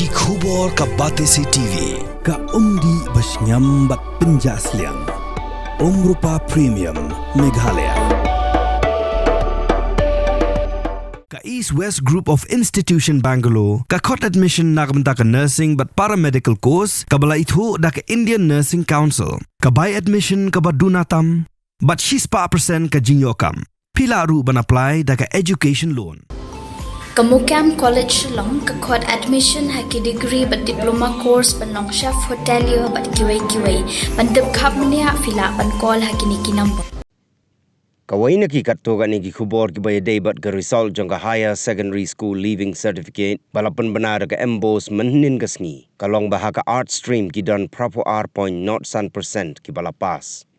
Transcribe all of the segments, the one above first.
Ki khubor ka Batesi TV. Ka umdi basnyam bat penjaslian. Rupa Premium Meghalaya. Ka East West Group of Institution Bangalore. Ka khot admission nagbenta ka nursing but paramedical course. Ka bala ithu da ka Indian Nursing Council. Ka buy admission ka badunatam. But she's pa percent ka jingyokam. Pila ru ban apply da ka education loan. Kamukam College Long kakot admission haki degree but diploma course panong chef hotelier but kiway pandep khap mania fila pan call haki niki number. Kawai na ki katto gani ki khubor ki bay day but ka result jong ka higher secondary school leaving certificate balapan benar ka embos menhin ka sngi kalong baha ka art stream ki don proper R.0% ki bala pass.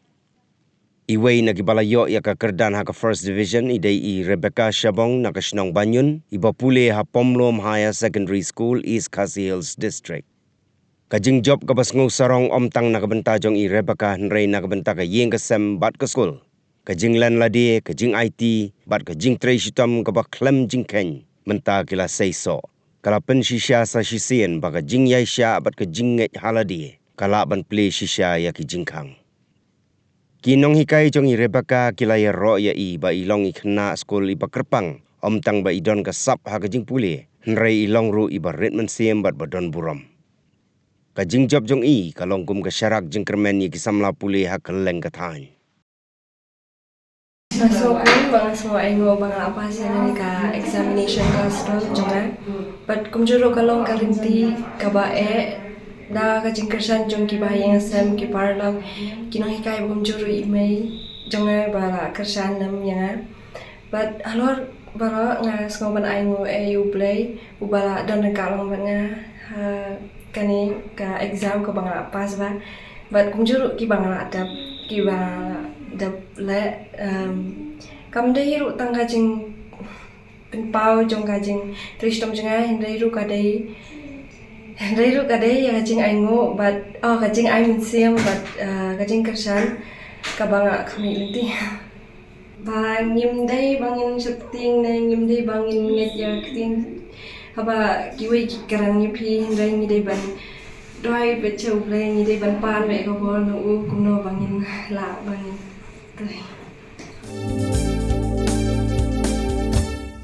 Iway nagibalayo ya ka kerdan ha ka first division idai I Rebecca Shabong na ka Shnong Banyun iba pule ha Pomlom Higher Secondary School East Khasi Hills District. Kajing job ka basngo sarong omtang na kabenta jong I Rebecca Henry na kabenta ka yeng ka sem bat ka school. Kajing lan ladi kajing IT bat kajing tray shitam ka ba klem jing ken menta kila seiso. Kalapen shisha sa shisien ba kajing yaisha bat kajing nget haladi kalaban play shisha ya ki jingkang. Kinong hikai jong I Rebecca kilaya ro ya I ba ilong ikna school iba kerpang omtang ba idon ka sap ha kajing puli henrei ilong ru iba ritmen siem bat badon buram. Kajing job jong I kalong kum ka syarak jing kermen yi kisamla puli ha keleng ka than. So kung bang semua engo bang apa sih ni ka examination ka stol jonga but kum juro kalong kalinti ka bae da ka jingkersan jong ki bahayang sem ki parlang kinong hikai bum juru email jonga bala kersan nam yang but halor bara nga skoban aingo eu play ubala don ka long banga kani ka exam ko banga pas ba but kum juru ki banga adap ki bala dap le kam de hiru tang ka jing pau jong ka jing tristom jonga hindai ru ka dei Henry ru kadai ya kajing aingo but kajing aimin siam but kajing kersan kabanga kami linti bangim dai bangin shifting na ngim dai bangin nget ya kiting haba kiwe kikarang ni phi Henry ni dai ban doi beche uple ni dai ban pan me ko bol no kumno bangin la bangin tai